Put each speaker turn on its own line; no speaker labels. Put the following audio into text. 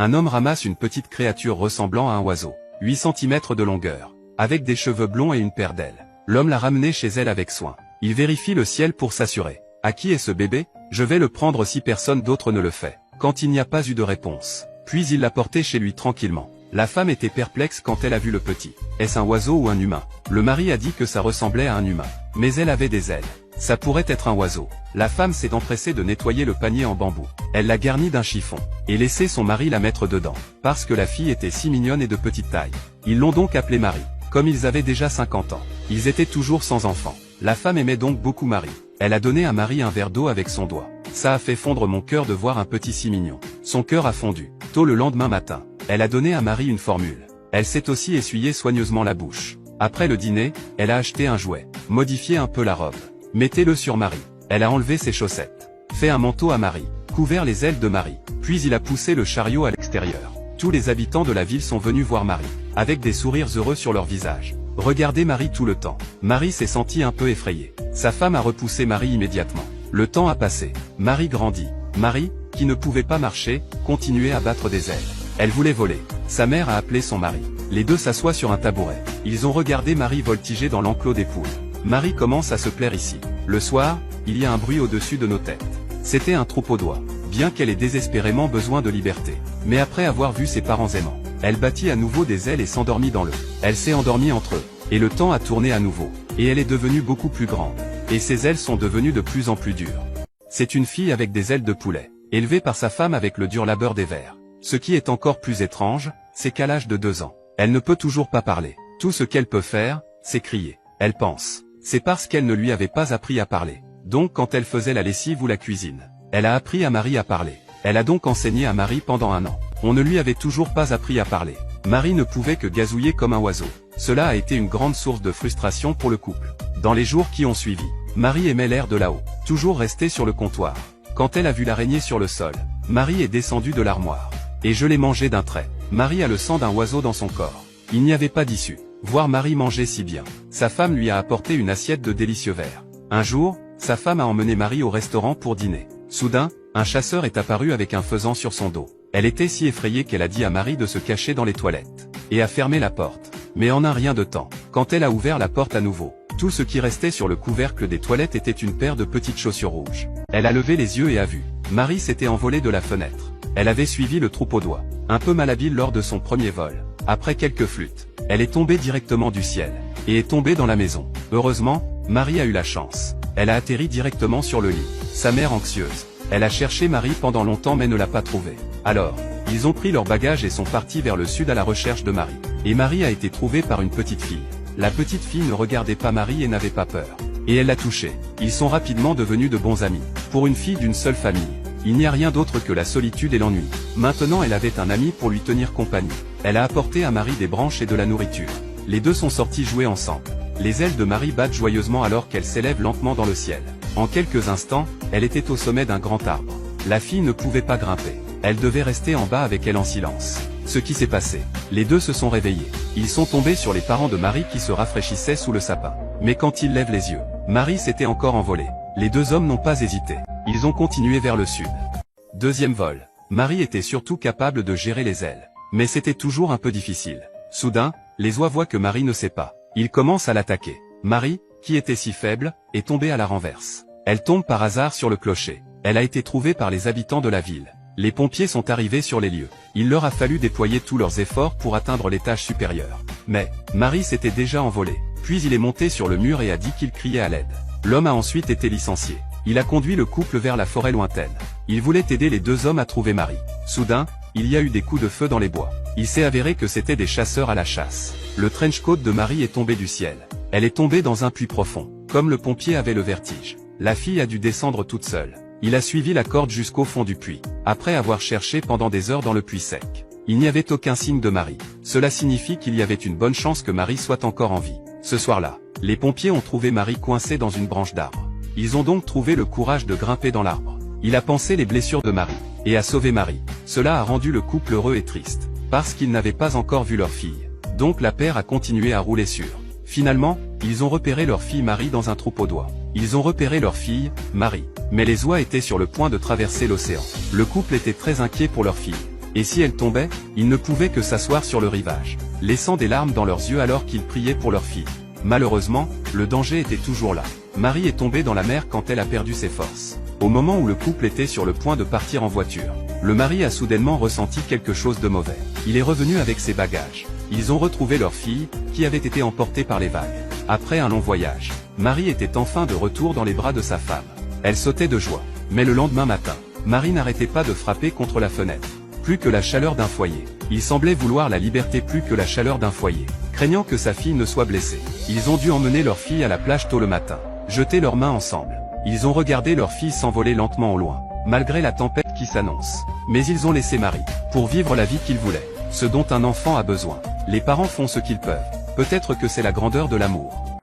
un homme ramasse une petite créature ressemblant à un oiseau, 8 cm de longueur, avec des cheveux blonds et une paire d'ailes. L'homme l'a ramené chez elle avec soin. Il vérifie le ciel pour s'assurer. À qui est ce bébé? Je vais le prendre si personne d'autre ne le fait. Quand il n'y a pas eu de réponse. Puis il l'a porté chez lui tranquillement. La femme était perplexe quand elle a vu le petit. Est-ce un oiseau ou un humain? Le mari a dit que ça ressemblait à un humain. Mais elle avait des ailes. Ça pourrait être un oiseau. La femme s'est empressée de nettoyer le panier en bambou. Elle l'a garni d'un chiffon, et laissé son mari la mettre dedans, parce que la fille était si mignonne et de petite taille. Ils l'ont donc appelée Marie. Comme ils avaient déjà 50 ans, ils étaient toujours sans enfant. La femme aimait donc beaucoup Marie. Elle a donné à Marie un verre d'eau avec son doigt. Ça a fait fondre mon cœur de voir un petit si mignon. Son cœur a fondu. Tôt le lendemain matin, elle a donné à Marie une formule. Elle s'est aussi essuyé soigneusement la bouche. Après le dîner, elle a acheté un jouet, modifié un peu la robe. Mettez-le sur Marie. Elle a enlevé ses chaussettes, fait un manteau à Marie, couvert les ailes de Marie, puis il a poussé le chariot à l'extérieur. Tous les habitants de la ville sont venus voir Marie, avec des sourires heureux sur leur visage. Regardez Marie tout le temps. Marie s'est sentie un peu effrayée. Sa femme a repoussé Marie immédiatement. Le temps a passé. Marie grandit. Marie, qui ne pouvait pas marcher, continuait à battre des ailes. Elle voulait voler. Sa mère a appelé son mari. Les deux s'assoient sur un tabouret. Ils ont regardé Marie voltiger dans l'enclos des poules. Marie commence à se plaire ici. Le soir, il y a un bruit au-dessus de nos têtes. C'était un troupeau d'oies. Bien qu'elle ait désespérément besoin de liberté. Mais après avoir vu ses parents aimants, elle bâtit à nouveau des ailes et s'endormit dans l'eau. Elle s'est endormie entre eux. Et le temps a tourné à nouveau. Et elle est devenue beaucoup plus grande. Et ses ailes sont devenues de plus en plus dures. C'est une fille avec des ailes de poulet, élevée par sa femme avec le dur labeur des vers. Ce qui est encore plus étrange, c'est qu'à l'âge de 2 ans, elle ne peut toujours pas parler. Tout ce qu'elle peut faire, c'est crier. Elle pense. C'est parce qu'elle ne lui avait pas appris à parler. Donc quand elle faisait la lessive ou la cuisine, elle a appris à Marie à parler. Elle a donc enseigné à Marie pendant 1 an. On ne lui avait toujours pas appris à parler. Marie ne pouvait que gazouiller comme un oiseau. Cela a été une grande source de frustration pour le couple. Dans les jours qui ont suivi, Marie aimait l'air de là-haut, toujours restée sur le comptoir. Quand elle a vu l'araignée sur le sol, Marie est descendue de l'armoire. Et je l'ai mangée d'un trait. Marie a le sang d'un oiseau dans son corps. Il n'y avait pas d'issue. Voir Marie manger si bien. Sa femme lui a apporté une assiette de délicieux vers. Un jour, sa femme a emmené Marie au restaurant pour dîner. Soudain, un chasseur est apparu avec un faisan sur son dos. Elle était si effrayée qu'elle a dit à Marie de se cacher dans les toilettes. Et a fermé la porte. Mais en un rien de temps, quand elle a ouvert la porte à nouveau, tout ce qui restait sur le couvercle des toilettes était une paire de petites chaussures rouges. Elle a levé les yeux et a vu. Marie s'était envolée de la fenêtre. Elle avait suivi le troupeau d'oies. Un peu malhabile lors de son premier vol. Après quelques flûtes, elle est tombée directement du ciel. Et est tombée dans la maison. Heureusement, Marie a eu la chance. Elle a atterri directement sur le lit. Sa mère anxieuse. Elle a cherché Marie pendant longtemps mais ne l'a pas trouvée. Alors, ils ont pris leurs bagages et sont partis vers le sud à la recherche de Marie. Et Marie a été trouvée par une petite fille. La petite fille ne regardait pas Marie et n'avait pas peur. Et elle l'a touchée. Ils sont rapidement devenus de bons amis. Pour une fille d'une seule famille, il n'y a rien d'autre que la solitude et l'ennui. Maintenant elle avait un ami pour lui tenir compagnie. Elle a apporté à Marie des branches et de la nourriture. Les deux sont sortis jouer ensemble. Les ailes de Marie battent joyeusement alors qu'elle s'élève lentement dans le ciel. En quelques instants, elle était au sommet d'un grand arbre. La fille ne pouvait pas grimper. Elle devait rester en bas avec elle en silence. Ce qui s'est passé. Les deux se sont réveillés. Ils sont tombés sur les parents de Marie qui se rafraîchissaient sous le sapin. Mais quand ils lèvent les yeux, Marie s'était encore envolée. Les deux hommes n'ont pas hésité. Ils ont continué vers le sud. Deuxième vol. Marie était surtout capable de gérer les ailes. Mais c'était toujours un peu difficile. Soudain, les oies voient que Marie ne sait pas. Ils commencent à l'attaquer. Marie, qui était si faible, est tombée à la renverse. Elle tombe par hasard sur le clocher. Elle a été trouvée par les habitants de la ville. Les pompiers sont arrivés sur les lieux. Il leur a fallu déployer tous leurs efforts pour atteindre l'étage supérieur. Mais, Marie s'était déjà envolée. Puis il est monté sur le mur et a dit qu'il criait à l'aide. L'homme a ensuite été licencié. Il a conduit le couple vers la forêt lointaine. Il voulait aider les deux hommes à trouver Marie. Soudain, il y a eu des coups de feu dans les bois. Il s'est avéré que c'était des chasseurs à la chasse. Le trench-coat de Marie est tombé du ciel. Elle est tombée dans un puits profond. Comme le pompier avait le vertige, la fille a dû descendre toute seule. Il a suivi la corde jusqu'au fond du puits. Après avoir cherché pendant des heures dans le puits sec, il n'y avait aucun signe de Marie. Cela signifie qu'il y avait une bonne chance que Marie soit encore en vie. Ce soir-là, les pompiers ont trouvé Marie coincée dans une branche d'arbre. Ils ont donc trouvé le courage de grimper dans l'arbre. Il a pansé les blessures de Marie, et a sauvé Marie. Cela a rendu le couple heureux et triste, parce qu'ils n'avaient pas encore vu leur fille. Donc la paire a continué à rouler sur. Finalement, ils ont repéré leur fille Marie dans un troupeau d'oies. Ils ont repéré leur fille, Marie. Mais les oies étaient sur le point de traverser l'océan. Le couple était très inquiet pour leur fille. Et si elle tombait, ils ne pouvaient que s'asseoir sur le rivage, laissant des larmes dans leurs yeux alors qu'ils priaient pour leur fille. Malheureusement, le danger était toujours là. Marie est tombée dans la mer quand elle a perdu ses forces. Au moment où le couple était sur le point de partir en voiture, le mari a soudainement ressenti quelque chose de mauvais. Il est revenu avec ses bagages. Ils ont retrouvé leur fille, qui avait été emportée par les vagues. Après un long voyage, Marie était enfin de retour dans les bras de sa femme. Elle sautait de joie. Mais le lendemain matin, Marie n'arrêtait pas de frapper contre la fenêtre. Plus que la chaleur d'un foyer. Il semblait vouloir la liberté plus que la chaleur d'un foyer. Craignant que sa fille ne soit blessée, ils ont dû emmener leur fille à la plage tôt le matin. Jeter leurs mains ensemble. Ils ont regardé leur fille s'envoler lentement au loin, malgré la tempête qui s'annonce. Mais ils ont laissé Marie, pour vivre la vie qu'ils voulaient. Ce dont un enfant a besoin. Les parents font ce qu'ils peuvent. Peut-être que c'est la grandeur de l'amour.